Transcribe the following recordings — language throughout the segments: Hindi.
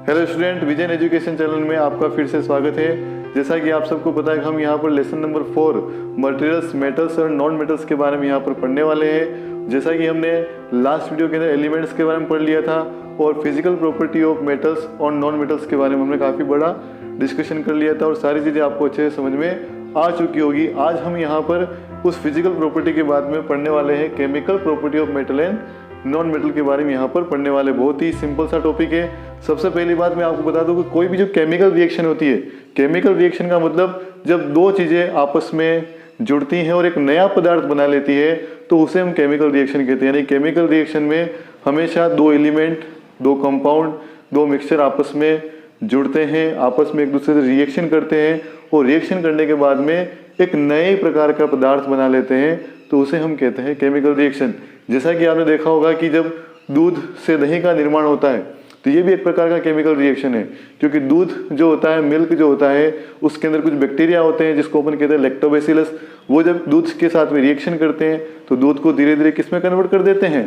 Hello student, vision education channel में आपका फिर से स्वागत है। जैसा कि आप सबको पता है कि हम यहाँ पर लेसन नंबर 4 मटेरियल्स, मेटल्स और नॉन मेटल्स के बारे में यहाँ पर पढ़ने वाले हैं। जैसा कि हमने लास्ट वीडियो के अंदर एलिमेंट्स के बारे में पढ़ लिया था और फिजिकल प्रॉपर्टी ऑफ मेटल्स और नॉन मेटल्स के बारे में हमने काफ़ी बड़ा डिस्कशन कर लिया था और सारी चीज़ें आपको अच्छे से समझ में आ चुकी होगी। आज हम यहाँ पर उस फिजिकल प्रॉपर्टी के बाद में पढ़ने वाले हैं chemical property of metal and non metal के बारे में यहाँ पर पढ़ने वाले। बहुत ही सिंपल सा टॉपिक है। सबसे पहली बात मैं आपको बता दूं कि कोई भी जो केमिकल रिएक्शन होती है, केमिकल रिएक्शन का मतलब जब दो चीज़ें आपस में जुड़ती हैं और एक नया पदार्थ बना लेती है तो उसे हम केमिकल रिएक्शन कहते हैं। यानी केमिकल रिएक्शन में हमेशा दो एलिमेंट, दो कंपाउंड, दो मिक्सचर आपस में जुड़ते हैं, आपस में एक दूसरे से रिएक्शन करते हैं और रिएक्शन करने के बाद में एक नए प्रकार का पदार्थ बना लेते हैं तो उसे हम कहते हैं केमिकल रिएक्शन। जैसा कि आपने देखा होगा कि जब दूध से दही का निर्माण होता है तो ये भी एक प्रकार का केमिकल रिएक्शन है, क्योंकि दूध जो होता है, मिल्क जो होता है, उसके अंदर कुछ बैक्टीरिया होते हैं जिसको अपन कहते हैं लैक्टोबैसिलस। वो जब दूध के साथ में रिएक्शन करते हैं तो दूध को धीरे धीरे किस में कन्वर्ट कर देते हैं,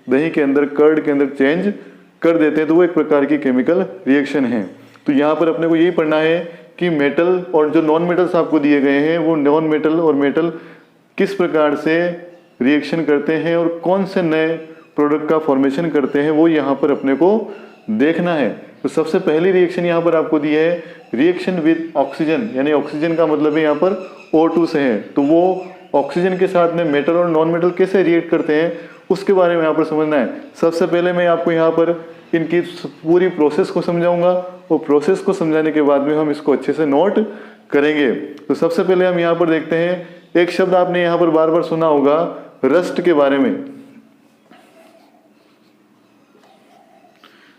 दही के अंदर, कर्ड के अंदर चेंज कर देते हैं। तो वो एक प्रकार की केमिकल रिएक्शन है। तो यहाँ पर अपने को यही पढ़ना है कि मेटल और जो नॉन मेटल्स आपको दिए गए हैं वो नॉन मेटल और मेटल किस प्रकार से रिएक्शन करते हैं और कौन से नए प्रोडक्ट का फॉर्मेशन करते हैं, वो यहाँ पर अपने को देखना है। तो सबसे पहली रिएक्शन यहाँ पर आपको दी है रिएक्शन विद ऑक्सीजन, यानी ऑक्सीजन का मतलब है यहाँ पर O2 से है। तो वो ऑक्सीजन के साथ में मेटल और नॉन मेटल कैसे रिएक्ट करते हैं उसके बारे में यहाँ पर समझना है। सबसे पहले मैं आपको यहाँ पर इनकी पूरी प्रोसेस को समझाऊंगा और प्रोसेस को समझाने के बाद में हम इसको अच्छे से नोट करेंगे। तो सबसे पहले हम यहाँ पर देखते हैं, एक शब्द आपने यहाँ पर बार बार सुना होगा रस्ट के बारे में,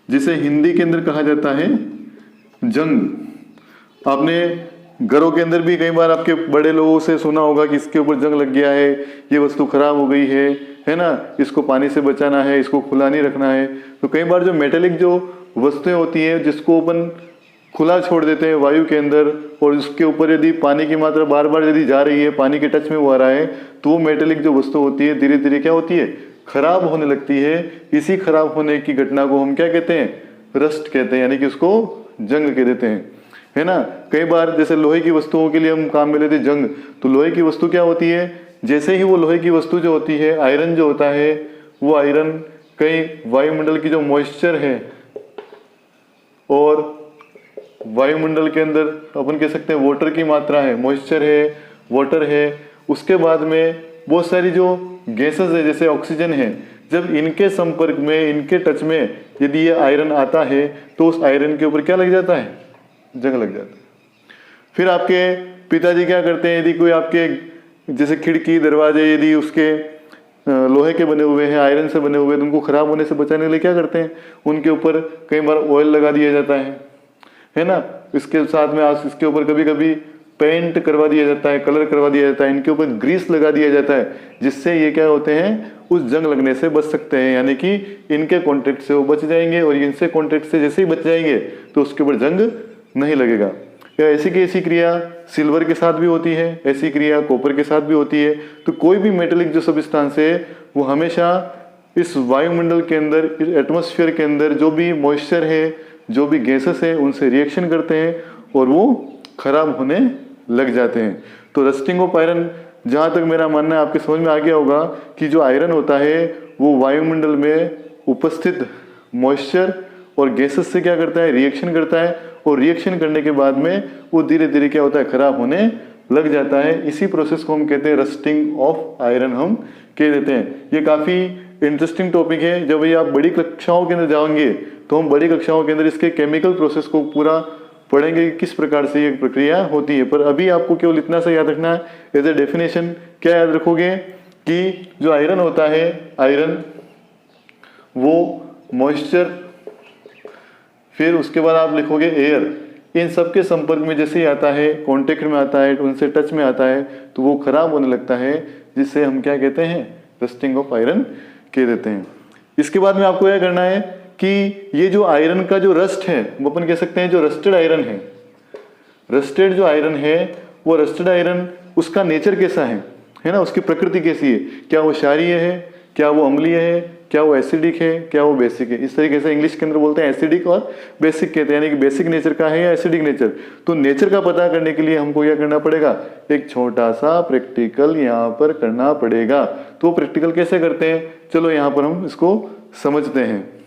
जिसे हिंदी के अंदर कहा जाता है जंग। आपने घरों के अंदर भी कई बार आपके बड़े लोगों से सुना होगा कि इसके ऊपर जंग लग गया है, ये वस्तु खराब हो गई है ना, इसको पानी से बचाना है, इसको खुला नहीं रखना है। तो कई बार जो मेटेलिक जो वस्तुएं होती हैं जिसको अपन खुला छोड़ देते हैं वायु के अंदर और उसके ऊपर यदि पानी की मात्रा बार बार यदि जा रही है, पानी के टच में वो आ रहा है, तो वो मेटेलिक जो वस्तु होती है धीरे धीरे क्या होती है, खराब होने लगती है। इसी खराब होने की घटना को हम क्या कहते हैं, रस्ट कहते हैं, यानी कि उसको जंग कह देते हैं, है ना। कई बार जैसे लोहे की वस्तुओं के लिए हम काम में लेते हैं जंग, तो लोहे की वस्तु क्या होती है, जैसे ही वो लोहे की वस्तु जो होती है, आयरन जो होता है, वो आयरन कई वायुमंडल की जो मॉइस्चर है और वायुमंडल के अंदर अपन कह सकते हैं वाटर की मात्रा है, मॉइस्चर है, वाटर है, उसके बाद में बहुत सारी जो गैसेस है जैसे ऑक्सीजन है, जब इनके संपर्क में, इनके टच में यदि ये आयरन आता है तो उस आयरन के ऊपर क्या लग जाता है, जंग लग जाता है। फिर आपके पिताजी क्या करते हैं, यदि कोई आपके जैसे खिड़की, दरवाजे यदि उसके लोहे के बने हुए हैं, आयरन से बने हुए हैं, तो उनको खराब होने से बचाने के लिए क्या करते हैं, उनके ऊपर कई बार ऑयल लगा दिया जाता है ना। इसके साथ में आज इसके ऊपर कभी कभी पेंट करवा दिया जाता है, कलर करवा दिया जाता है, इनके ऊपर ग्रीस लगा दिया जाता है, जिससे ये क्या होते हैं, उस जंग लगने से बच सकते हैं। यानी कि इनके कॉन्टेक्ट से वो बच जाएंगे और इनसे कॉन्टेक्ट से जैसे ही बच जाएंगे तो उसके ऊपर जंग नहीं लगेगा। या ऐसी की ऐसी क्रिया सिल्वर के साथ भी होती है, ऐसी क्रिया कॉपर के साथ भी होती है। तो कोई भी मेटेलिक जो सब्सटेंस है वो हमेशा इस वायुमंडल के अंदर, इस एटमॉस्फेयर के अंदर जो भी मॉइस्चर है, जो भी गैसेस है, उनसे रिएक्शन करते हैं और वो खराब होने लग जाते हैं। तो रस्टिंग ऑफ आयरन, जहाँ तक मेरा मानना है आपके समझ में आ गया होगा कि जो आयरन होता है वो वायुमंडल में उपस्थित मॉइस्चर और गैसेस से क्या करता है, रिएक्शन करता है और रिएक्शन करने के बाद में वो धीरे धीरे क्या होता है, खराब होने लग जाता है। इसी प्रोसेस को हम कहते हैं रस्टिंग ऑफ आयरन, हम कह देते हैं। ये काफ़ी इंटरेस्टिंग टॉपिक है। जब ये आप बड़ी कक्षाओं के अंदर जाओगे तो हम बड़ी कक्षाओं के अंदर इसके केमिकल प्रोसेस को पूरा पढ़ेंगे कि किस प्रकार से ये प्रक्रिया होती है। पर अभी आपको केवल इतना सा याद रखना है, एज ए डेफिनेशन क्या याद रखोगे कि जो आयरन होता है, आयरन वो मॉइस्चर, फिर उसके बाद आप लिखोगे एयर, इन सब के संपर्क में जैसे ही आता है, कांटेक्ट में आता है, उनसे टच में आता है तो वो खराब होने लगता है, जिससे हम क्या कहते हैं, रस्टिंग ऑफ आयरन कह देते हैं। इसके बाद में आपको यह करना है कि ये जो आयरन का जो रस्ट है वो अपन कह सकते हैं जो रस्टेड आयरन है, रस्टेड जो आयरन है वो रस्टेड आयरन, उसका नेचर कैसा है ना, उसकी प्रकृति कैसी है, क्या वो क्षारीय है, क्या वो अम्लीय है, क्या वो एसिडिक है, क्या वो बेसिक है। इस तरीके से इंग्लिश के अंदर बोलते हैं एसिडिक और बेसिक कहते हैं, यानी कि बेसिक नेचर का है या एसिडिक नेचर। तो नेचर का पता करने के लिए हमको क्या करना पड़ेगा, एक छोटा सा प्रैक्टिकल यहाँ पर करना पड़ेगा। तो प्रैक्टिकल कैसे करते हैं, चलो यहाँ पर हम इसको समझते हैं।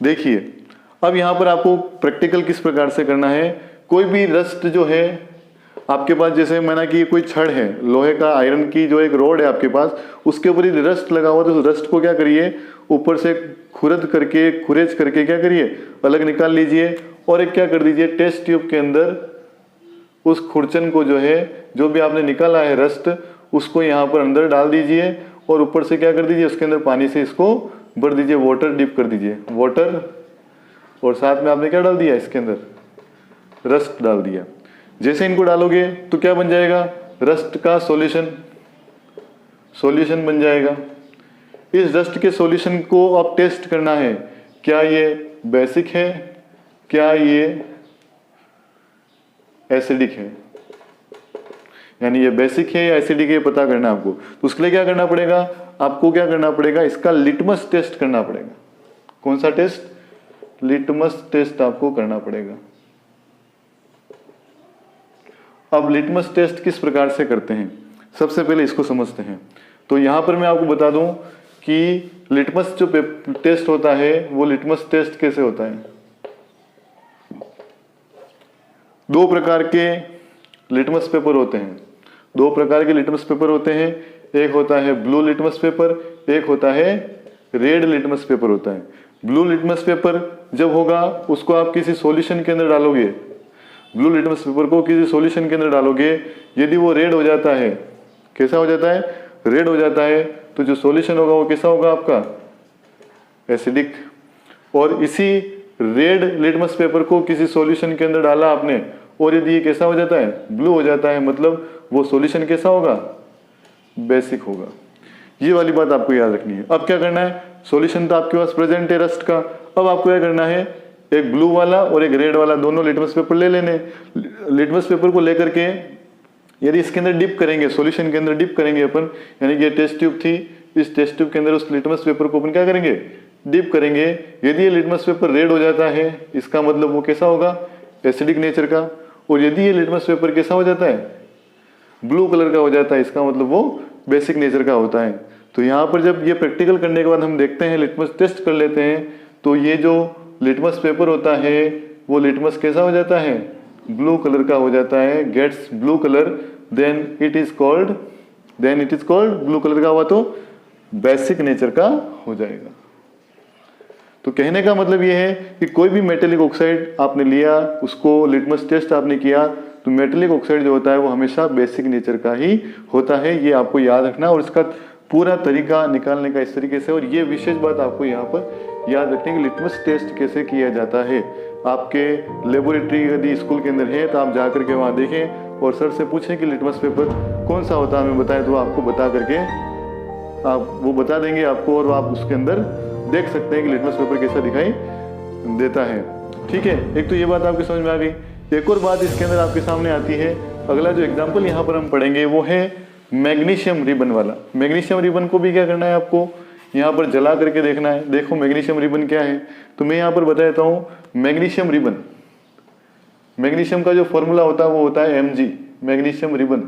देखिए अब यहाँ पर आपको प्रैक्टिकल किस प्रकार से करना है। कोई भी रस्ट जो है आपके पास, जैसे मैंने कि कोई छड़ है लोहे का, आयरन की जो एक रोड है आपके पास, उसके ऊपर यदि रस्ट लगा हुआ तो रस्ट को क्या करिए, ऊपर से खुरेज करके क्या करिए, अलग निकाल लीजिए। और एक क्या कर दीजिए, टेस्ट ट्यूब के अंदर उस खुरचन को जो है, जो भी आपने निकाला है रस्ट, उसको यहाँ पर अंदर डाल दीजिए और ऊपर से क्या कर दीजिए, उसके अंदर पानी से इसको भर दीजिए, वाटर डिप कर दीजिए, वाटर, और साथ में आपने क्या डाल दिया, इसके अंदर रस्ट डाल दिया। जैसे इनको डालोगे तो क्या बन जाएगा, रस्ट का सॉल्यूशन बन जाएगा। इस रस्ट के सॉल्यूशन को आप टेस्ट करना है, क्या ये बेसिक है, क्या ये एसिडिक है, यानी ये बेसिक है या एसिडिक है पता करना है आपको। तो उसके लिए क्या करना पड़ेगा, आपको क्या करना पड़ेगा, इसका लिटमस टेस्ट करना पड़ेगा। कौन सा टेस्ट, लिटमस टेस्ट आपको करना पड़ेगा। अब लिटमस टेस्ट किस प्रकार से करते हैं, सबसे पहले इसको समझते हैं। तो यहां पर मैं आपको बता दूं कि लिटमस जो टेस्ट होता है वो लिटमस टेस्ट कैसे होता है। दो प्रकार के लिटमस पेपर होते हैं, दो प्रकार के लिटमस पेपर होते हैं। एक होता है ब्लू लिटमस पेपर, एक होता है रेड लिटमस पेपर होता है। ब्लू लिटमस पेपर जब होगा उसको आप किसी सॉल्यूशन के अंदर डालोगे, ब्लू लिटमस पेपर को किसी सॉल्यूशन के अंदर डालोगे, यदि वो रेड हो जाता है, कैसा हो जाता है, रेड हो जाता है, तो जो सॉल्यूशन होगा वो कैसा होगा आपका, एसिडिक। और इसी रेड लिटमस पेपर को किसी सॉल्यूशन के अंदर डाला आपने और यदि ये कैसा हो जाता है, ब्लू हो जाता है, मतलब वो सॉल्यूशन कैसा होगा, बेसिक होगा। ये वाली बात आपको याद रखनी है। अब क्या करना है, सॉल्यूशन तो आपके पास प्रेजेंट है रस्ट का, अब आपको क्या करना है, एक ब्लू वाला और एक रेड वाला दोनों लिटमस पेपर ले लेने। लिटमस पेपर को लेकर के यदि इसके अंदर डिप करेंगे, सॉल्यूशन के अंदर डिप करेंगे अपन, यानी कि ये टेस्ट ट्यूब थी, इस टेस्ट ट्यूब के अंदर उस लिटमस पेपर को अपन क्या करेंगे, डिप करेंगे। यदि ये लिटमस पेपर रेड हो जाता है, इसका मतलब वो कैसा होगा, एसिडिक नेचर का। और यदि ये लिटमस पेपर कैसा हो जाता है, ब्लू कलर का हो जाता है, इसका मतलब वो बेसिक नेचर का होता है। तो यहाँ पर जब ये प्रैक्टिकल करने के बाद हम देखते हैं, लिटमस टेस्ट कर लेते हैं, तो ये जो लिटमस पेपर होता है वो लिटमस कैसा हो जाता है, ब्लू कलर का हो जाता है, gets blue colour, then it is called blue colour का हुआ तो बेसिक नेचर का हो जाएगा। तो कहने का मतलब ये है कि कोई भी मेटेलिक ऑक्साइड आपने लिया, उसको लिटमस टेस्ट आपने किया, तो मेटेलिक ऑक्साइड जो होता है वो हमेशा बेसिक नेचर का ही होता है। ये आपको याद रखना और इसका पूरा तरीका निकालने का इस तरीके से। और ये विशेष बात आपको यहाँ पर याद रखनी है कि लिटमस टेस्ट कैसे किया जाता है। आपके लेबोरेटरी यदि स्कूल के अंदर है तो आप जा करके वहाँ देखें और सर से पूछें कि लिटमस पेपर कौन सा होता है, हमें बताएं, तो आपको बता करके आप वो बता देंगे आपको, और आप उसके अंदर देख सकते हैं कि लिटमस पेपर कैसा दिखाई देता है। ठीक है, एक तो ये बात आपकी समझ में आ गई। एक और बात इसके अंदर आपके सामने आती है, अगला जो एग्जाम्पल यहाँ पर हम पढ़ेंगे वो है मैग्नीशियम रिबन वाला। मैग्नीशियम रिबन को भी क्या करना है, आपको यहाँ पर जला करके देखना है। देखो मैग्नीशियम रिबन क्या है, तो मैं यहाँ पर बता देता हूँ। मैग्नीशियम रिबन, मैग्नीशियम का जो फॉर्मूला होता है वो होता है Mg, मैग्नीशियम रिबन।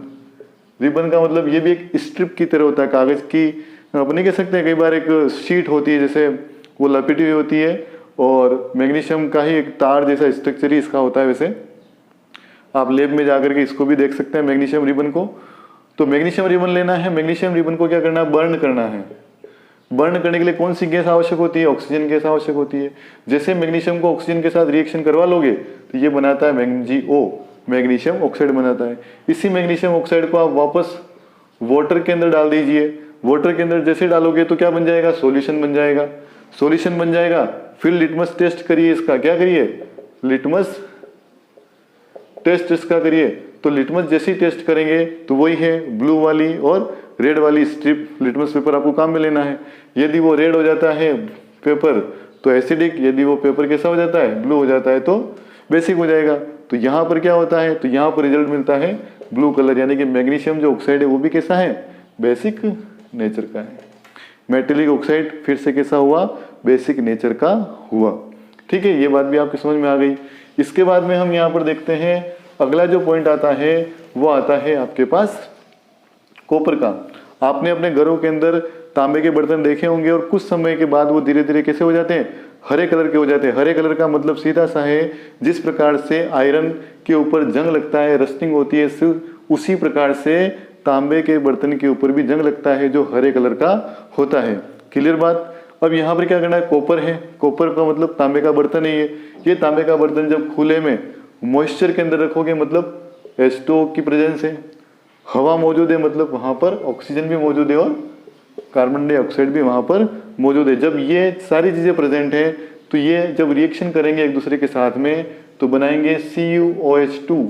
रिबन का मतलब ये भी एक स्ट्रिप की तरह होता है, कागज की अपने कह सकते हैं, कई बार एक शीट होती है जैसे वो लपेटी हुई होती है, और मैग्नीशियम का ही एक तार जैसा स्ट्रक्चर ही इसका होता है। वैसे आप लैब में जाकर के इसको भी देख सकते हैं मैग्नीशियम रिबन को। तो मैग्नीशियम रिबन लेना है, मैग्नीशियम रिबन को क्या करना है, बर्न करना है। बर्न करने के लिए कौन सी गैस आवश्यक होती है, ऑक्सीजन गैस आवश्यक होती है। जैसे मैग्नीशियम को ऑक्सीजन के साथ रिएक्शन करवा लोगे तो ये बनाता है MgO, मैग्नीशियम ऑक्साइड बनाता है। इसी मैग्नीशियम ऑक्साइड को आप वापस वाटर के अंदर डाल दीजिए। वाटर के अंदर जैसे डालोगे तो क्या बन जाएगा, सॉल्यूशन बन जाएगा। सॉल्यूशन बन जाएगा, फिर लिटमस टेस्ट करिए इसका, क्या करिए, लिटमस टेस्ट इसका करिए। तो लिटमस जैसे ही टेस्ट करेंगे तो वही है ब्लू वाली और रेड वाली स्ट्रिप लिटमस पेपर आपको काम में लेना है। यदि वो रेड हो जाता है पेपर तो एसिडिक, यदि वो पेपर कैसा हो जाता है, ब्लू हो जाता है तो बेसिक हो जाएगा। तो यहाँ पर क्या होता है, तो यहाँ पर रिजल्ट मिलता है ब्लू कलर, यानी कि मैग्नीशियम जो ऑक्साइड है वो भी कैसा है, बेसिक नेचर का है। मेटेलिक ऑक्साइड फिर से कैसा हुआ, बेसिक नेचर का हुआ। ठीक है, ये बात भी आपकी समझ में आ गई। इसके बाद में हम यहाँ पर देखते हैं अगला जो पॉइंट आता है वो आता है आपके पास कॉपर का। आपने अपने घरों के अंदर तांबे के बर्तन देखे होंगे और कुछ समय के बाद वो धीरे धीरे कैसे हो जाते हैं, हरे कलर के हो जाते हैं। हरे कलर का मतलब सीधा सा है, जिस प्रकार से आयरन के ऊपर जंग लगता है, रस्टिंग होती है, उसी प्रकार से तांबे के बर्तन के ऊपर भी जंग लगता है जो हरे कलर का होता है। क्लियर बात। अब यहाँ पर क्या करना है, कॉपर है, कॉपर का मतलब तांबे का बर्तन है ये तांबे का बर्तन जब खुले में मॉइस्चर के अंदर रखोगे मतलब H2O की प्रेजेंस है, हवा मौजूद है मतलब वहां पर ऑक्सीजन भी मौजूद है और कार्बन डाइऑक्साइड भी वहां पर मौजूद है। जब ये सारी चीजें प्रेजेंट है तो ये जब रिएक्शन करेंगे एक दूसरे के साथ में तो बनाएंगे CuOH2,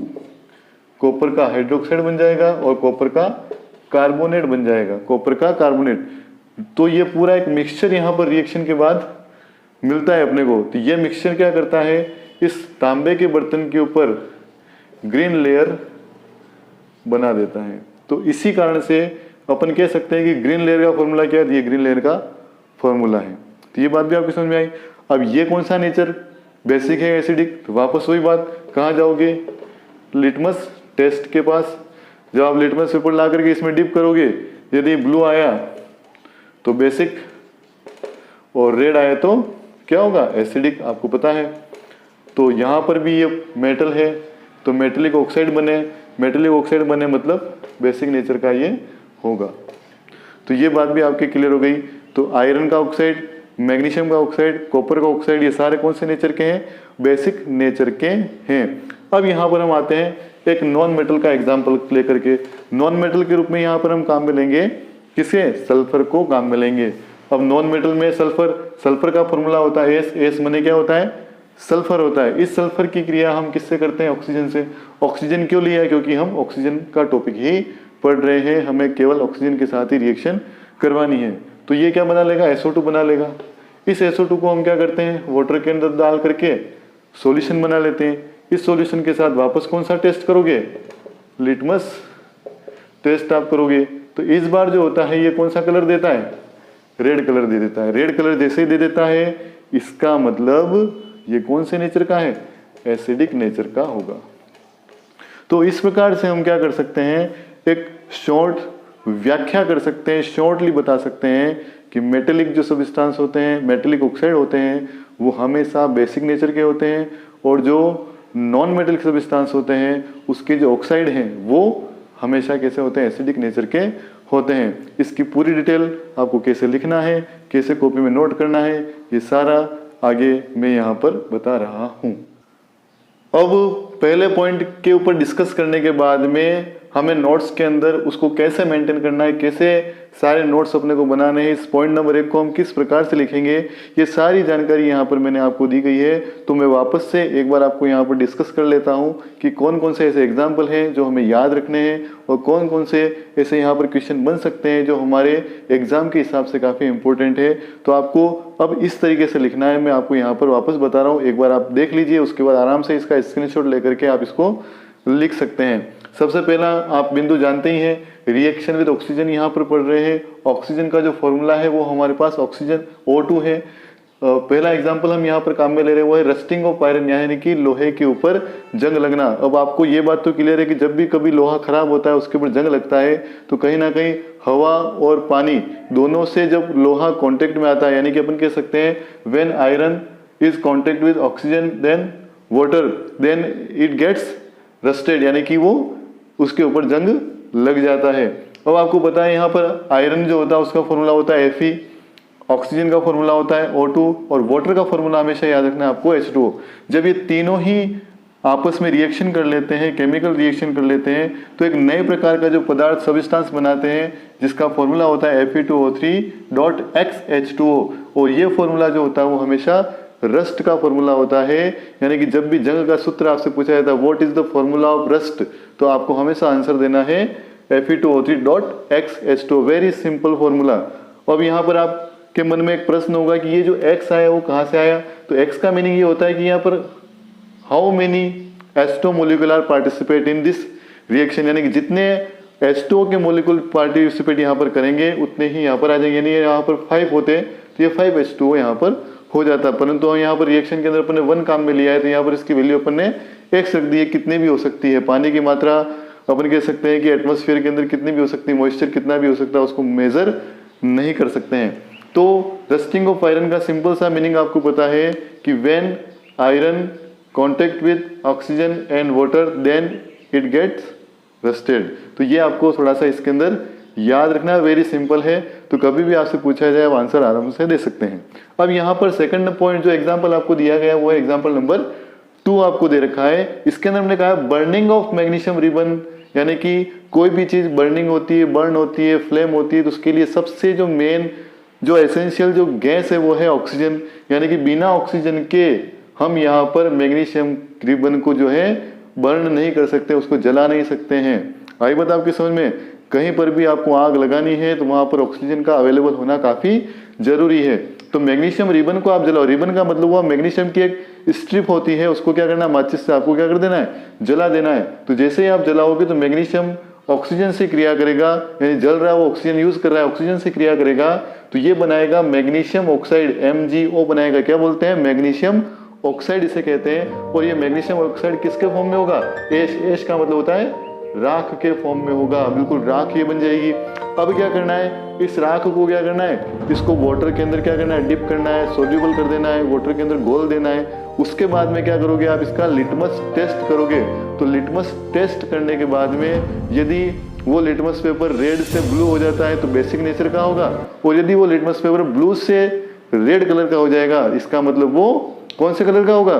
कॉपर का हाइड्रोक्साइड बन जाएगा और कॉपर का कार्बोनेट बन जाएगा, कॉपर का कार्बोनेट। तो ये पूरा एक मिक्सचर यहाँ पर रिएक्शन के बाद मिलता है अपने को। तो ये मिक्सचर क्या करता है, इस तांबे के बर्तन के ऊपर ग्रीन लेयर बना देता है। तो इसी कारण से अपन कह सकते हैं कि ग्रीन लेयर का फॉर्मूला क्या है, ये ग्रीन लेयर का फॉर्मूला है। तो ये बात भी आपकी समझ में आई। अब ये कौन सा नेचर, बेसिक है एसिडिक, तो वापस वही बात, कहाँ जाओगे, लिटमस टेस्ट के पास। जब आप लिटमस पेपर ला करके इसमें डिप करोगे, यदि ब्लू आया तो बेसिक और रेड आया तो क्या होगा, एसिडिक, आपको पता है। तो यहाँ पर भी ये मेटल है तो मेटेलिक ऑक्साइड बने, मेटेलिक ऑक्साइड बने मतलब बेसिक नेचर का ये होगा। तो ये बात भी आपकी क्लियर हो गई। तो आयरन का ऑक्साइड, मैग्नीशियम का ऑक्साइड, कॉपर का ऑक्साइड, ये सारे कौन से नेचर के हैं, बेसिक नेचर के हैं। अब यहाँ पर हम आते हैं एक नॉन मेटल का एग्जाम्पल लेकर के। नॉन मेटल के रूप में यहाँ पर हम काम में लेंगे किसे, सल्फर को काम में लेंगे। अब नॉन मेटल में सल्फर का फॉर्मूला होता है एस माने क्या होता है, सल्फर होता है। इस सल्फर की क्रिया हम किससे करते हैं, ऑक्सीजन से। ऑक्सीजन क्यों लिया है, क्योंकि हम ऑक्सीजन का टॉपिक ही पढ़ रहे हैं, हमें केवल ऑक्सीजन के साथ ही रिएक्शन करवानी है। तो ये क्या बना लेगा, SO2 बना लेगा। इस SO2 को हम क्या करते हैं, वाटर के अंदर डाल करके सॉल्यूशन बना लेते हैं। इस सॉल्यूशन के साथ वापस कौन सा टेस्ट करोगे, लिटमस टेस्ट आप करोगे। तो इस बार जो होता है ये कौन सा कलर देता है, रेड कलर दे देता है। रेड कलर जैसे ही दे देता है इसका मतलब ये कौन से नेचर का है, एसिडिक नेचर का होगा। तो इस प्रकार से हम क्या कर सकते हैं, एक शॉर्ट व्याख्या कर सकते हैं, शॉर्टली बता सकते हैं कि मेटेलिक जो सब्सटेंस होते हैं, मेटेलिक ऑक्साइड होते हैं, वो हमेशा बेसिक नेचर के होते हैं और जो नॉन मेटेलिक सब्सटेंस होते हैं उसके जो ऑक्साइड हैं वो हमेशा कैसे होते हैं, एसिडिक नेचर के होते हैं। इसकी पूरी डिटेल आपको कैसे लिखना है, कैसे कॉपी में नोट करना है, ये सारा आगे मैं यहाँ पर बता रहा हूँ। अब पहले पॉइंट के ऊपर डिस्कस करने के बाद में हमें नोट्स के अंदर उसको कैसे मेंटेन करना है, कैसे सारे नोट्स अपने को बनाने हैं, इस पॉइंट नंबर 1 को हम किस प्रकार से लिखेंगे, ये सारी जानकारी यहाँ पर मैंने आपको दी गई है। तो मैं वापस से एक बार आपको यहाँ पर डिस्कस कर लेता हूँ कि कौन कौन से ऐसे एग्जाम्पल हैं जो हमें याद रखने हैं और कौन कौन से ऐसे यहाँ पर क्वेश्चन बन सकते हैं जो हमारे एग्जाम के हिसाब से काफ़ी इंपॉर्टेंट है। तो आपको अब इस तरीके से लिखना है, मैं आपको यहाँ पर वापस बता रहा हूँ, एक बार आप देख लीजिए, उसके बाद आराम से इसका स्क्रीनशॉट लेकर के आप इसको लिख सकते हैं। सबसे पहला आप बिंदु जानते ही हैं, रिएक्शन विद ऑक्सीजन यहाँ पर पढ़ रहे हैं। ऑक्सीजन का जो फॉर्मूला है वो हमारे पास ऑक्सीजन O2 है। पहला एग्जांपल हम यहाँ पर काम में ले रहे हैं वो है रस्टिंग ऑफ आयरन, यानी कि लोहे के ऊपर जंग लगना। अब आपको ये बात तो क्लियर है कि जब भी कभी लोहा खराब होता है उसके ऊपर जंग लगता है तो कहीं ना कहीं हवा और पानी दोनों से जब लोहा कॉन्टेक्ट में आता है, यानी कि अपन कह सकते हैं when iron is contact with oxygen then water then it gets rusted, यानी कि वो उसके ऊपर जंग लग जाता है। अब आपको पता है यहाँ पर आयरन जो होता है उसका फॉर्मूला होता है Fe, ऑक्सीजन का फॉर्मूला होता है O2 और वाटर का फॉर्मूला हमेशा याद रखना है आपको H2O। जब ये तीनों ही आपस में रिएक्शन कर लेते हैं, केमिकल रिएक्शन कर लेते हैं, तो एक नए प्रकार का जो पदार्थ सब्सटेंस बनाते हैं जिसका फॉर्मूला होता है Fe2O3.XH2O। और ये फॉर्मूला जो होता है वो हमेशा रस्ट का फॉर्मूला होता है, यानी कि जब भी जंग का सूत्र आपसे पूछा जाता है what is the formula of rust, तो आपको हमेशा आंसर देना है Fe2O3.XH2O। Very simple formula. अब यहाँ पर आपके मन में एक प्रश्न होगा कि ये जो X आया वो कहाँ से आया, तो X का मीनिंग ये होता है कि यहाँ पर how many H2 molecular participate in this reaction, यानी कि जितने H2O के मोलिकुल पार्टिसिपेट यहाँ पर करेंगे उतने ही यहाँ पर आ जाएंगे, यानी यहाँ पर 5 होते तो ये 5H2O यहाँ पर हो जाता, परंतु यहाँ पर रिएक्शन के अंदर अपन ने 1 काम में लिया है तो यहाँ पर इसकी वैल्यू अपन ने x रख दी है। कितने भी हो सकती है, पानी की मात्रा अपन कह सकते हैं कि एटमॉस्फेयर के अंदर कितनी भी हो सकती है, मॉइस्चर कितना भी हो सकता है, उसको मेजर नहीं कर सकते हैं। तो रस्टिंग ऑफ आयरन का सिंपल सा मीनिंग आपको पता है कि when iron contact with oxygen and water then it gets rusted. तो ये आपको थोड़ा सा इसके अंदर याद रखना, वेरी सिंपल है, तो कभी भी आपसे पूछा जाए आप आंसर आराम से दे सकते हैं। अब यहाँ पर सेकंड पॉइंट जो एग्जांपल आपको दिया गया है वो है एग्जांपल नंबर 2 आपको दे रखा है। इसके अंदर हमने कहा बर्निंग ऑफ मैग्नीशियम रिबन, यानी कि कोई भी चीज बर्निंग होती है, बर्न होती है, फ्लेम होती है, तो उसके लिए सबसे जो मेन जो एसेंशियल जो गैस है वो है ऑक्सीजन, यानी कि बिना ऑक्सीजन के हम यहाँ पर मैग्नीशियम रिबन को जो है बर्न नहीं कर सकते, उसको जला नहीं सकते हैं। आई बात आपकी समझ में? कहीं पर भी आपको आग लगानी है तो वहां पर ऑक्सीजन का अवेलेबल होना काफी जरूरी है। तो मैग्नीशियम रिबन को आप जलाओ, रिबन का मतलब हुआ मैग्नीशियम की एक स्ट्रिप होती है, उसको क्या करना है, माचिस से आपको क्या कर देना है, जला देना है। तो जैसे ही आप जलाओगे तो मैग्नीशियम ऑक्सीजन से क्रिया करेगा, यानी जल रहा है वो ऑक्सीजन यूज कर रहा है, ऑक्सीजन से क्रिया करेगा तो ये बनाएगा मैग्नीशियम ऑक्साइड, MgO बनाएगा। क्या बोलते हैं, मैग्नीशियम ऑक्साइड इसे कहते हैं। और ये मैग्नीशियम ऑक्साइड किसके फॉर्म में होगा, एश का मतलब होता है राख के फॉर्म में होगा, बिल्कुल राख ये बन जाएगी। अब क्या करना है, इस राख को क्या करना है, इसको वाटर के अंदर क्या करना है, डिप करना है, सोल्यूबल कर देना है, वाटर के अंदर घोल देना है। उसके बाद में क्या करोगे आप, इसका लिटमस टेस्ट करोगे। तो लिटमस टेस्ट करने के बाद में यदि वो लिटमस पेपर रेड से ब्लू हो जाता है तो बेसिक नेचर का होगा, और यदि वो लिटमस पेपर ब्लू से रेड कलर का हो जाएगा इसका मतलब वो कौन से कलर का होगा,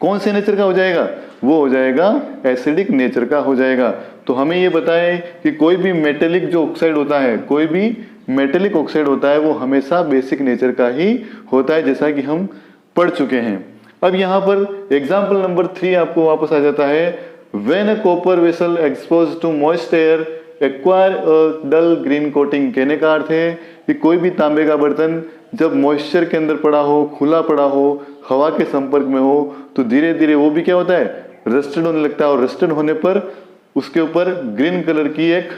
कौन से नेचर का हो जाएगा, वो हो जाएगा एसिडिक नेचर का हो जाएगा। तो हमें ये बताएं कि कोई भी मेटेलिक जो ऑक्साइड होता है, कोई भी मेटेलिक ऑक्साइड होता है वो हमेशा बेसिक नेचर का ही होता है, जैसा कि हम पढ़ चुके हैं। अब यहाँ पर एग्जाम्पल नंबर 3 आपको वापस आ जाता है, when a copper vessel expose to moist air acquire a dull green coating. कहने का अर्थ है कि कोई भी तांबे का बर्तन जब मॉइस्चर के अंदर पड़ा हो, खुला पड़ा हो, हवा के संपर्क में हो, तो धीरे धीरे वो भी क्या होता है, रस्टेड होने लगता है। और रस्टेड होने पर उसके ऊपर ग्रीन कलर की एक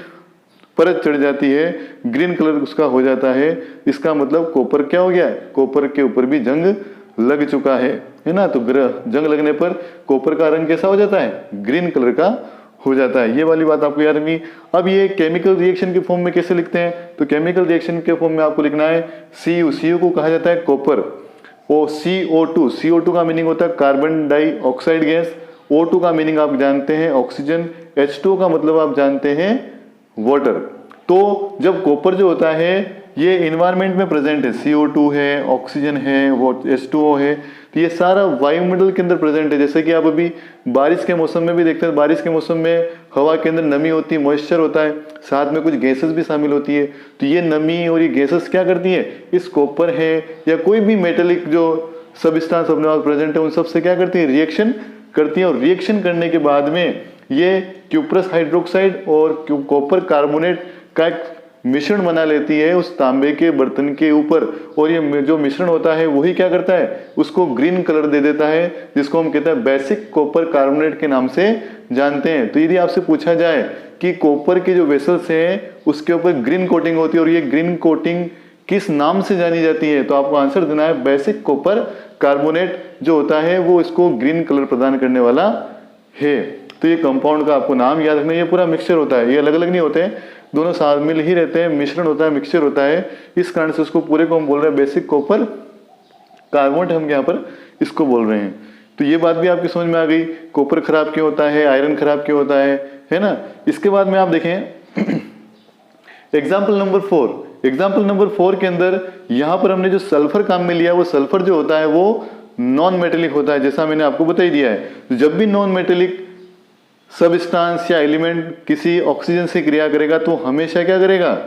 परत चढ़ जाती है, ग्रीन कलर उसका हो जाता है। इसका मतलब कॉपर क्या हो गया, कॉपर के ऊपर भी जंग लग चुका है ना। तो जंग लगने पर कॉपर का रंग कैसा हो जाता है, ग्रीन कलर का हो जाता है। ये वाली बात आपको याद रखनी। अब ये केमिकल रिएक्शन के फॉर्म में कैसे लिखते हैं, तो केमिकल रिएक्शन के फॉर्म में आपको लिखना है Cu को कहा जाता है कॉपर, और CO2 का मीनिंग होता है कार्बन डाइऑक्साइड गैस, O2 का मीनिंग आप जानते हैं ऑक्सीजन, H2O का मतलब आप जानते हैं वाटर। तो जब कॉपर जो होता है ये इन्वायरमेंट में प्रेजेंट है, CO2 है, ऑक्सीजन है, वो H2O है, तो ये सारा वायुमंडल के अंदर प्रेजेंट है। जैसे कि आप अभी बारिश के मौसम में भी देखते हैं, बारिश के मौसम में हवा के अंदर नमी होती है, मॉइस्चर होता है, साथ में कुछ गैसेस भी शामिल होती है। तो ये नमी और ये गैसेस क्या करती है, इस कॉपर है या कोई भी मेटेलिक जो सबस्टेंस अपने पास प्रेजेंट है उन सबसे क्या करती है, रिएक्शन करती है। और रिएक्शन करने के बाद में ये क्यूप्रस हाइड्रोक्साइड और कॉपर कार्बोनेट का मिश्रण बना लेती है उस तांबे के बर्तन के ऊपर, और ये जो मिश्रण होता है वही क्या करता है, उसको ग्रीन कलर दे देता है, जिसको हम कहते हैं बेसिक कॉपर कार्बोनेट के नाम से जानते हैं। तो यदि आपसे पूछा जाए कि कॉपर के जो वेसल्स हैं उसके ऊपर ग्रीन कोटिंग होती है और ये ग्रीन कोटिंग किस नाम से जानी जाती है, तो आपको आंसर देना है बेसिक कॉपर कार्बोनेट जो होता है वो इसको ग्रीन कलर प्रदान करने वाला है। तो ये कंपाउंड का आपको नाम याद रखना। ये पूरा मिक्सचर होता है, ये अलग अलग नहीं होते हैं, दोनों शामिल ही रहते हैं, मिश्रण होता है, मिक्सचर होता है। इस कारण से उसको पूरे को हम बोल रहे हैं बेसिक कॉपर कार्बोनेट, हम यहाँ पर इसको बोल रहे हैं। तो ये बात भी आपकी समझ में आ गई, कॉपर खराब क्यों होता है, आयरन खराब क्यों होता है ना। इसके बाद में आप देखें एग्जाम्पल नंबर 4 के अंदर यहाँ पर हमने जो सल्फर काम में लिया, वो सल्फर जो होता है वो नॉन मेटेलिक होता है, जैसा मैंने आपको बता ही दिया है। तो जब भी नॉन मेटेलिक सबस्टेंस या एलिमेंट किसी ऑक्सीजन से क्रिया करेगा तो हमेशा क्या करेगा,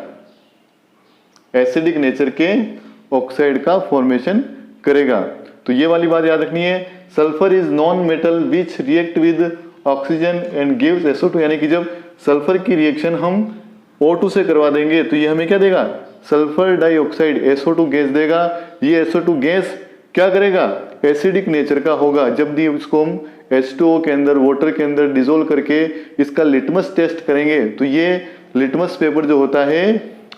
एसिडिक नेचर के ऑक्साइड का फॉर्मेशन करेगा। तो ये वाली बात याद रखनी है, sulphur is non metal which react with oxygen and gives SO2, यानी कि जब सल्फर की रिएक्शन हम O2 से करवा देंगे तो ये हमें क्या देगा, सल्फर डाइऑक्साइड SO2 गैस देगा। ये SO2 गैस क्या करेगा, एसिडिक नेचर का होगा। जब भी उसको हम H2O के अंदर, वाटर के अंदर डिजोल्व करके इसका लिटमस टेस्ट करेंगे तो ये लिटमस पेपर जो होता है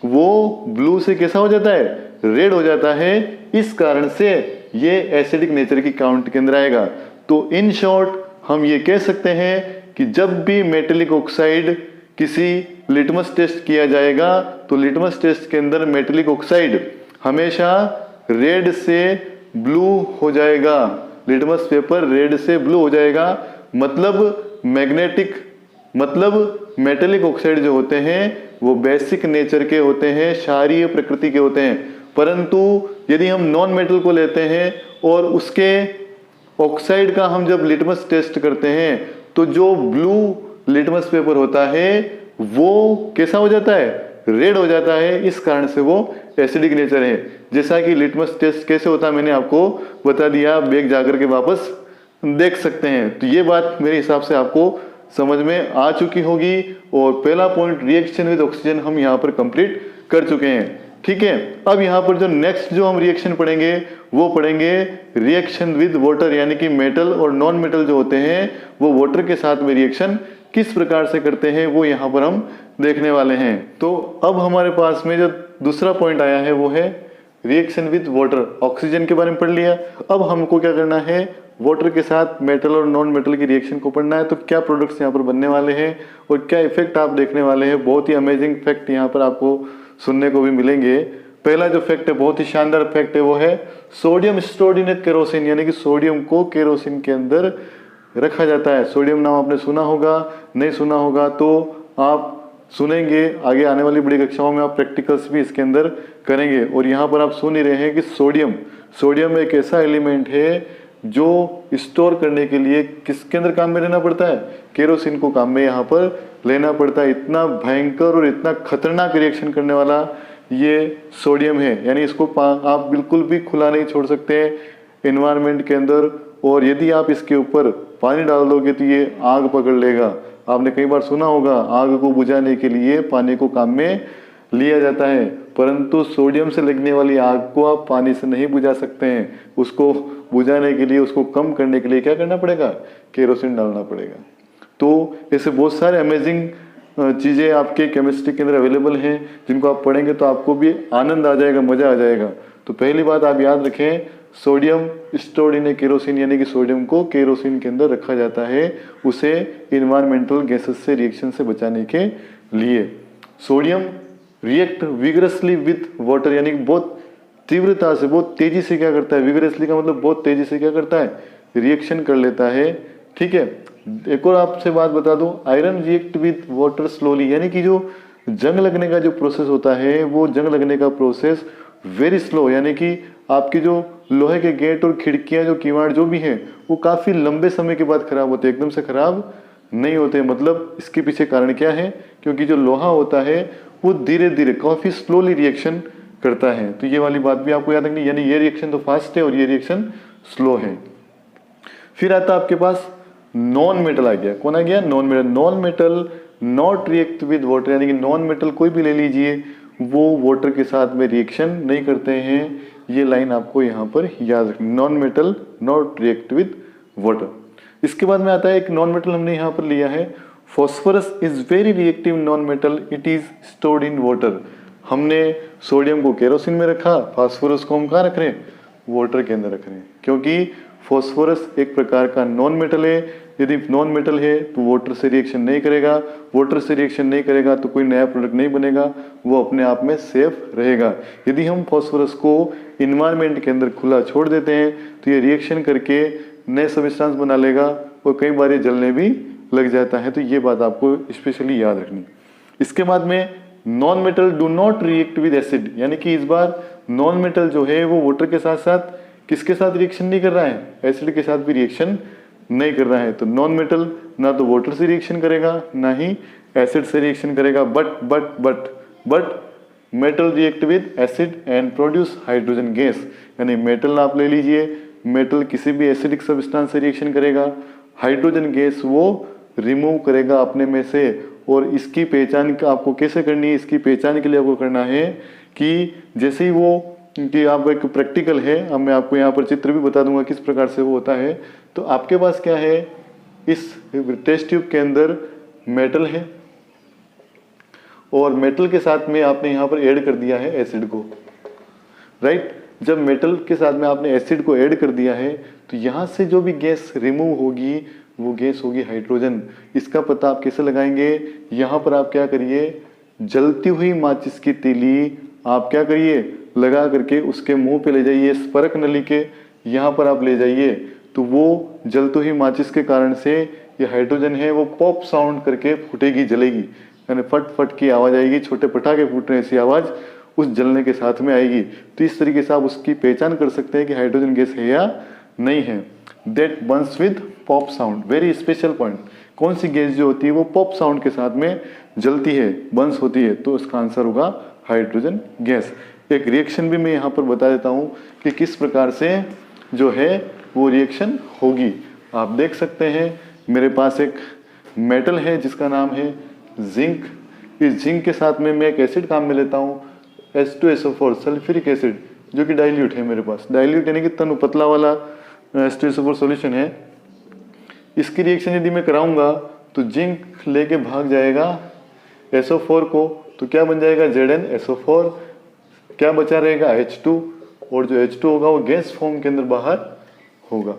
वो ब्लू से कैसा हो जाता है, रेड हो जाता है। इस कारण से ये एसिडिक नेचर की काउंट के अंदर आएगा। तो इन शॉर्ट हम ये कह सकते हैं कि जब भी मेटेलिक ऑक्साइड किसी लिटमस टेस्ट किया जाएगा तो लिटमस टेस्ट के अंदर मेटेलिक ऑक्साइड हमेशा रेड से ब्लू हो जाएगा, लिटमस पेपर रेड से ब्लू हो जाएगा। मतलब मेटेलिक ऑक्साइड जो होते हैं वो बेसिक नेचर के होते हैं, क्षारीय प्रकृति के होते हैं। परंतु यदि हम नॉन मेटल को लेते हैं और उसके ऑक्साइड का हम जब लिटमस टेस्ट करते हैं तो जो ब्लू लिटमस पेपर होता है वो कैसा हो जाता है, रेड हो जाता है। इस कारण से वो एसिडिक नेचर है। जैसा कि लिटमस टेस्ट कैसे होता है मैंने आपको बता दिया, बैग जाकर के वापस देख सकते हैं। तो ये बात मेरे हिसाब से आपको समझ में आ चुकी होगी और पहला पॉइंट रिएक्शन विद ऑक्सीजन हम यहाँ पर कंप्लीट कर चुके हैं। ठीक है, अब यहाँ पर जो नेक्स्ट जो हम रिएक्शन पढ़ेंगे वो पढ़ेंगे रिएक्शन विद वाटर, यानी कि मेटल और नॉन मेटल जो होते हैं वो वाटर के साथ में रिएक्शन किस प्रकार से करते हैं वो यहाँ पर हम देखने वाले हैं। तो अब हमारे पास में जो दूसरा पॉइंट आया है वो है रिएक्शन विद वाटर। ऑक्सीजन के बारे में पढ़ लिया, अब हमको क्या करना है, वाटर के साथ मेटल और नॉन मेटल की रिएक्शन को पढ़ना है। तो क्या प्रोडक्ट्स यहाँ पर बनने वाले हैं और क्या इफेक्ट आप देखने वाले हैं। बहुत ही अमेजिंग फैक्ट यहाँ पर आपको सुनने को भी मिलेंगे। पहला जो फैक्ट है, बहुत ही शानदार फैक्ट है, वो है सोडियम स्टोर्ड इन केरोसिन, यानी कि सोडियम को केरोसिन के अंदर रखा जाता है। सोडियम नाम आपने सुना होगा, नहीं सुना होगा तो आप सुनेंगे, आगे आने वाली बड़ी कक्षाओं में आप प्रैक्टिकल्स भी इसके अंदर करेंगे। और यहाँ पर आप सुन ही रहे हैं कि सोडियम एक ऐसा एलिमेंट है जो स्टोर करने के लिए किसके अंदर काम में लेना पड़ता है, केरोसिन को काम में यहाँ पर लेना पड़ता है। इतना भयंकर और इतना खतरनाक रिएक्शन करने वाला ये सोडियम है, यानी इसको आप बिल्कुल भी खुला नहीं छोड़ सकते एनवायरनमेंट के अंदर। और यदि आप इसके ऊपर पानी डाल दोगे तो ये आग पकड़ लेगा। आपने कई बार सुना होगा आग को बुझाने के लिए पानी को काम में लिया जाता है, परंतु सोडियम से लगने वाली आग को आप पानी से नहीं बुझा सकते हैं। उसको बुझाने के लिए, उसको कम करने के लिए क्या करना पड़ेगा, केरोसिन डालना पड़ेगा। तो ऐसे बहुत सारे अमेजिंग चीज़ें आपके केमिस्ट्री के अंदर अवेलेबल हैं जिनको आप पढ़ेंगे तो आपको भी आनंद आ जाएगा, मज़ा आ जाएगा। तो पहली बात आप याद रखें, सोडियम स्टोर्ड इन केरोसिन, यानी कि सोडियम को केरोसिन के अंदर रखा जाता है उसे इन्वायरमेंटल गैसेस से रिएक्शन से बचाने के लिए। Sodium react vigorously with water, यानी कि बहुत तीव्रता से, बहुत तेजी से क्या करता है, विगरसली का मतलब बहुत तेजी से क्या करता है, रिएक्शन कर लेता है। ठीक है, एक और आपसे बात बता दूं, iron react with water slowly, यानी कि जो जंग लगने का जो प्रोसेस होता है वो जंग लगने का प्रोसेस वेरी स्लो, यानी कि आपकी जो लोहे के गेट और खिड़कियां, जो किवाड़ जो भी हैं वो काफ़ी लंबे समय के बाद खराब होते हैं, एकदम से खराब नहीं होते। मतलब इसके पीछे कारण क्या है, क्योंकि जो लोहा होता है वो धीरे धीरे काफ़ी स्लोली रिएक्शन करता है। तो ये वाली बात भी आपको याद रखनी, यानी ये रिएक्शन तो फास्ट है और ये रिएक्शन स्लो है। फिर आता आपके पास नॉन मेटल आ गया। कौन आ गया, non metal. Non metal not react with water, यानी कि नॉन मेटल कोई भी ले लीजिए वो वाटर के साथ में रिएक्शन नहीं करते हैं। ये लाइन आपको यहाँ पर याद रखनी, non metal not react with water. इसके बाद में आता है एक नॉन मेटल हमने यहाँ पर लिया है, phosphorus is very reactive non metal, it is stored in water. हमने सोडियम को केरोसिन में रखा, फास्फोरस को हम कहाँ रख रहे हैं, वाटर के अंदर रख रहे हैं, क्योंकि फॉस्फोरस एक प्रकार का नॉन मेटल है। यदि नॉन मेटल है तो वाटर से रिएक्शन नहीं करेगा, वाटर से रिएक्शन नहीं करेगा तो कोई नया प्रोडक्ट नहीं बनेगा, वो अपने आप में सेफ रहेगा। यदि हम फॉस्फोरस को इन्वायरमेंट के अंदर खुला छोड़ देते हैं तो ये रिएक्शन करके नए सब्सटेंस बना लेगा और कई बार ये जलने भी लग जाता है। तो ये बात आपको स्पेशली याद रखनी। इसके बाद में non metal do not react with acid, यानी कि इस बार नॉन मेटल जो है वो वाटर के साथ साथ किसके साथ रिएक्शन नहीं कर रहा है, एसिड के साथ भी रिएक्शन नहीं कर रहा है। तो नॉन मेटल ना तो वाटर से रिएक्शन करेगा ना ही एसिड से रिएक्शन करेगा, but metal react with acid and produce hydrogen gas, यानी मेटल आप ले लीजिए, मेटल किसी भी एसिडिक सब्सटेंस से रिएक्शन करेगा, हाइड्रोजन गैस वो रिमूव करेगा अपने में से। और इसकी पहचान आपको कैसे करनी है, इसकी पहचान के लिए आपको करना है कि जैसे ही वो कि आप एक प्रैक्टिकल है, अब मैं आपको यहाँ पर चित्र भी बता दूंगा किस प्रकार से वो होता है। तो आपके पास क्या है इस टेस्ट ट्यूब के अंदर मेटल है और मेटल के साथ में आपने यहाँ पर ऐड कर दिया है एसिड को, राइट। जब मेटल के साथ में आपने एसिड को ऐड कर दिया है तो यहाँ से जो भी गैस रिमूव होगी वो गैस होगी हाइड्रोजन। इसका पता आप कैसे लगाएंगे, यहाँ पर आप क्या करिए, जलती हुई माचिस की तीली आप क्या करिए, लगा करके उसके मुंह पे ले जाइए, स्पर्क नली के यहाँ पर आप ले जाइए, तो वो जलती हुई माचिस के कारण से ये हाइड्रोजन है वो पॉप साउंड करके फूटेगी, जलेगी, यानी फट फट की आवाज़ आएगी, छोटे पटाखे फूटने ऐसी आवाज़ उस जलने के साथ में आएगी। तो इस तरीके से आप उसकी पहचान कर सकते हैं कि हाइड्रोजन गैस है या नहीं है। That Burns with pop sound, very special point. कौन सी गैस जो होती है वो पॉप साउंड के साथ में जलती है, बर्न्स होती है, तो इसका आंसर होगा हाइड्रोजन गैस। एक रिएक्शन भी मैं यहाँ पर बता देता हूँ कि किस प्रकार से जो है वो रिएक्शन होगी। आप देख सकते हैं मेरे पास एक मेटल है जिसका नाम है जिंक। इस जिंक के साथ में मैं एक एसिड काम में लेता हूँ H2SO4 सल्फ्यूरिक एसिड, जो कि डाइल्यूट है मेरे पास। डाइल्यूट यानी कि तनु पतला वाला H2SO4 सॉल्यूशन है। इसकी रिएक्शन यदि मैं कराऊंगा तो जिंक लेके भाग जाएगा SO4 को, तो क्या बन जाएगा ZnSO4, क्या बचा रहेगा H2, और जो H2 होगा वो गैस फॉर्म के अंदर बाहर होगा।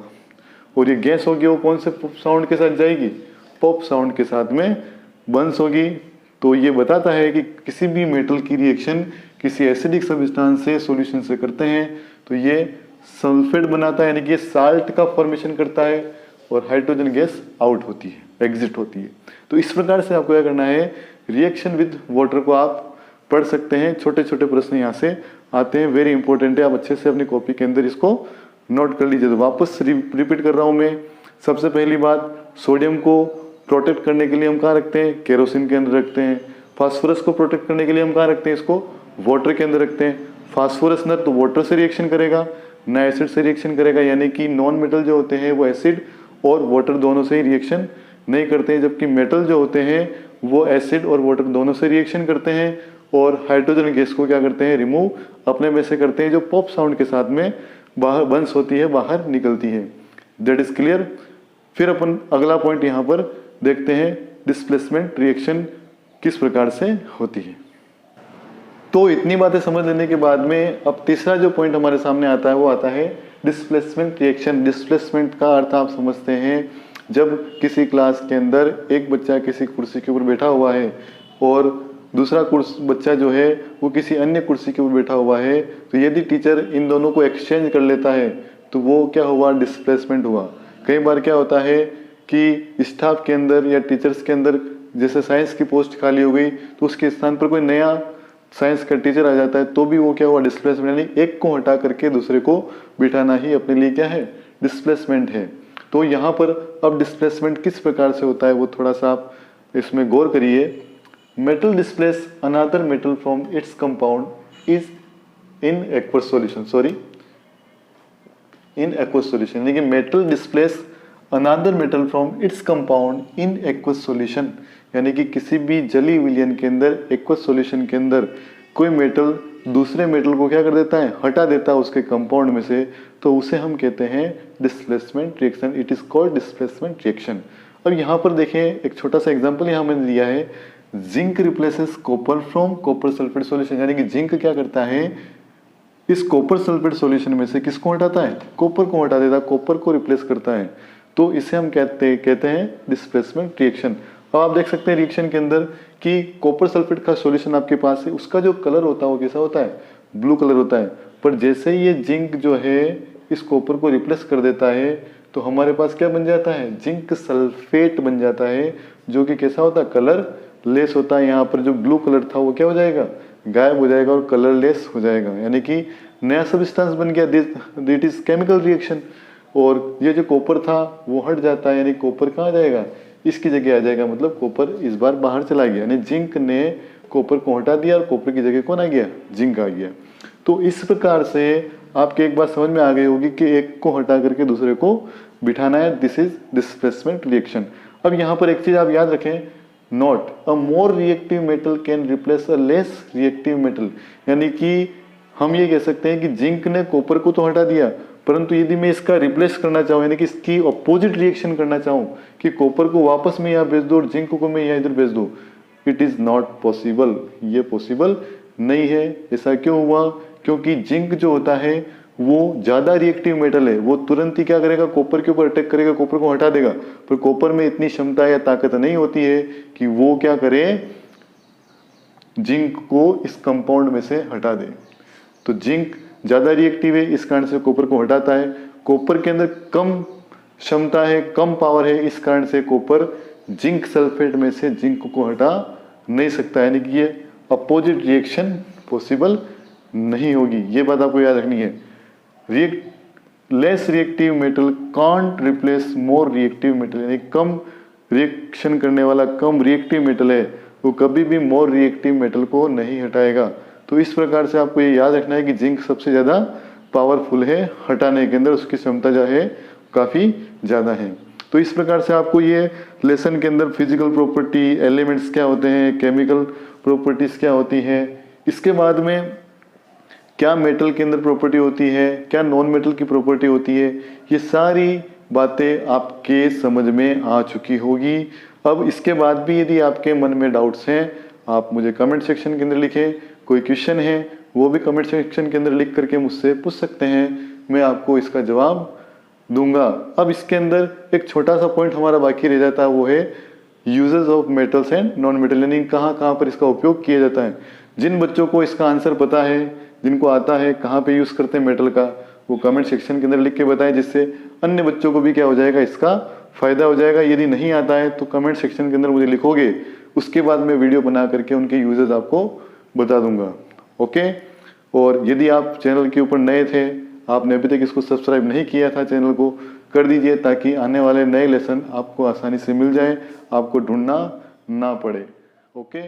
और ये गैस होगी वो कौन से पॉप साउंड के साथ जाएगी, पॉप साउंड के साथ में बंस होगी। तो ये बताता है कि किसी भी मेटल की रिएक्शन किसी एसिडिक सब्सटेंस से सॉल्यूशन से करते हैं तो ये सल्फेट बनाता है, यानी कि साल्ट का फॉर्मेशन करता है और हाइड्रोजन गैस आउट होती है, एग्जिट होती है। तो इस प्रकार से आपको क्या करना है, रिएक्शन विद वाटर को आप पढ़ सकते हैं। छोटे छोटे प्रश्न यहाँ से आते हैं, वेरी इंपॉर्टेंट है। आप अच्छे से अपनी कॉपी के अंदर इसको नोट कर लीजिए। तो वापस रिपीट कर रहा हूँ मैं। सबसे पहली बात, सोडियम को प्रोटेक्ट करने के लिए हम कहाँ रखते हैं, केरोसिन के अंदर रखते हैं। फास्फोरस को प्रोटेक्ट करने के लिए हम कहाँ रखते हैं, इसको वाटर के अंदर रखते हैं। फास्फोरस न तो वाटर से रिएक्शन करेगा न एसिड से रिएक्शन करेगा, यानी कि नॉन मेटल जो होते हैं वो एसिड और वाटर दोनों से ही रिएक्शन नहीं करते हैं, जबकि मेटल जो होते हैं वो एसिड और वाटर दोनों से रिएक्शन करते हैं और हाइड्रोजन गैस को क्या करते हैं, रिमूव अपने में से करते हैं, जो पॉप साउंड के साथ में बाहर बंस होती है, बाहर निकलती है। That is clear. फिर अपन अगला पॉइंट यहाँ पर देखते हैं, डिस्प्लेसमेंट रिएक्शन किस प्रकार से होती है। तो इतनी बातें समझ लेने के बाद में अब तीसरा जो पॉइंट हमारे सामने आता है वो आता है डिस्प्लेसमेंट रिएक्शन। डिस्प्लेसमेंट का अर्थ आप समझते हैं, जब किसी क्लास के अंदर एक बच्चा किसी कुर्सी के ऊपर बैठा हुआ है और दूसरा बच्चा जो है वो किसी अन्य कुर्सी के ऊपर बैठा हुआ है, तो यदि टीचर इन दोनों को एक्सचेंज कर लेता है तो वो क्या हुआ, डिस्प्लेसमेंट हुआ। कई बार क्या होता है कि स्टाफ के अंदर या टीचर्स के अंदर जैसे साइंस की पोस्ट खाली हो गई तो उसके स्थान पर कोई नया साइंस का टीचर आ जाता है, तो भी वो क्या हुआ, डिस्प्लेसमेंट, यानी एक को हटा करके दूसरे को बिठाना ही अपने लिए क्या है, डिस्प्लेसमेंट है। तो यहाँ पर अब डिस्प्लेसमेंट किस प्रकार से होता है वो थोड़ा सा आप इसमें गौर करिए। Metal displace another metal from its compound is in aqueous solution, in aqueous solution, यानी कि metal displace another metal from its compound in aqueous solution, यानी कि किसी भी जली विलयन के अंदर एक्वस सॉल्यूशन के अंदर कोई मेटल दूसरे मेटल को क्या कर देता है, हटा देता है उसके कंपाउंड में से, तो उसे हम कहते हैं displacement reaction. It is called displacement reaction. अब यहाँ पर देखें, एक छोटा सा एग्जांपल यहाँ मैंने दिया है, zinc replaces copper from copper sulphate solution, यानी कि जिंक क्या करता है, इस कॉपर सल्फेट सॉल्यूशन में से किसको हटाता है, कॉपर को हटा देता है, कॉपर को रिप्लेस करता है। तो इसे हम कहते हैं डिस्प्लेसमेंट रिएक्शन। अब आप देख सकते हैं रिएक्शन के अंदर कि कॉपर सल्फेट का सॉल्यूशन आपके पास है, उसका जो कलर होता है वो कैसा होता है, ब्लू कलर होता है। पर जैसे ही ये जिंक जो है इस कॉपर को रिप्लेस कर देता है तो हमारे पास क्या बन जाता है, जिंक सल्फेट बन जाता है, जो कि कैसा होता है, कलर लेस होता है। यहाँ पर जो ब्लू कलर था वो क्या हो जाएगा, गायब हो जाएगा और कलर लेस हो जाएगा, यानी कि नया सब्सटेंस बन गया। That is chemical reaction. और ये जो कॉपर था वो हट जाता है, यानी कॉपर कहाँ जाएगा, इसकी जगह आ जाएगा, मतलब कॉपर इस बार बाहर चला गया, यानी जिंक ने कॉपर को हटा दिया और कॉपर की जगह कौन आ गया, जिंक आ गया। तो इस प्रकार से आपके एक बात समझ में आ गई होगी कि एक को हटा करके दूसरे को बिठाना है। This is displacement reaction. अब यहाँ पर एक चीज आप याद रखें, note a more reactive metal can replace a less reactive metal, यानी कि हम ये कह सकते हैं कि जिंक ने कॉपर को तो हटा दिया परंतु यदि मैं इसका रिप्लेस करना चाहूँ, यानी कि इसकी अपोजिट रिएक्शन करना चाहूँ कि कॉपर को वापस मैं यहाँ भेज दूँ और जिंक को मैं यहाँ इधर भेज दूँ, इट इज़ नॉट पॉसिबल, ये पॉसिबल नहीं है। ऐसा क्यों हुआ? क्योंकि जिंक जो होता है वो ज़्यादा रिएक्टिव मेटल है, वो तुरंत ही क्या करेगा, कॉपर के ऊपर अटैक करेगा, कॉपर को हटा देगा। पर कॉपर में इतनी क्षमता या ताकत नहीं होती है कि वो क्या करे, जिंक को इस कंपाउंड में से हटा दे। तो जिंक ज़्यादा रिएक्टिव है, इस कारण से कॉपर को हटाता है। कॉपर के अंदर कम क्षमता है, कम पावर है, इस कारण से कॉपर जिंक सल्फेट में से जिंक को हटा नहीं सकता, यानी कि ये अपोजिट रिएक्शन पॉसिबल नहीं होगी। ये बात आपको याद रखनी है। Less reactive metal can't replace more reactive metal, यानी कम रिएक्शन करने वाला, कम रिएक्टिव मेटल है, वो कभी भी मोर रिएक्टिव मेटल को नहीं हटाएगा। तो इस प्रकार से आपको ये याद रखना है कि जिंक सबसे ज़्यादा पावरफुल है हटाने के अंदर, उसकी क्षमता जो है काफ़ी ज़्यादा है। तो इस प्रकार से आपको ये लेसन के अंदर फिजिकल प्रॉपर्टी, एलिमेंट्स क्या होते हैं, केमिकल प्रॉपर्टीज़ क्या होती हैं, इसके बाद में क्या मेटल के अंदर प्रॉपर्टी होती है, क्या नॉन मेटल की प्रॉपर्टी होती है, ये सारी बातें आपके समझ में आ चुकी होगी। अब इसके बाद भी यदि आपके मन में डाउट्स हैं, आप मुझे कमेंट सेक्शन के अंदर लिखें। कोई क्वेश्चन है वो भी कमेंट सेक्शन के अंदर लिख करके मुझसे पूछ सकते हैं, मैं आपको इसका जवाब दूंगा। अब इसके अंदर एक छोटा सा पॉइंट हमारा बाकी रह जाता है, वो है uses of metals and non metal, यानी कहाँ कहाँ पर इसका उपयोग किया जाता है। जिन बच्चों को इसका आंसर पता है, जिनको आता है कहाँ पे यूज़ करते हैं मेटल का, वो कमेंट सेक्शन के अंदर लिख के बताएं, जिससे अन्य बच्चों को भी क्या हो जाएगा, इसका फ़ायदा हो जाएगा। यदि नहीं आता है तो कमेंट सेक्शन के अंदर मुझे लिखोगे, उसके बाद मैं वीडियो बना करके उनके यूजेस आपको बता दूंगा। ओके। और यदि आप चैनल के ऊपर नए थे, आपने अभी तक इसको सब्सक्राइब नहीं किया था, चैनल को कर दीजिए, ताकि आने वाले नए लेसन आपको आसानी से मिल जाए, आपको ढूंढना ना पड़े। ओके।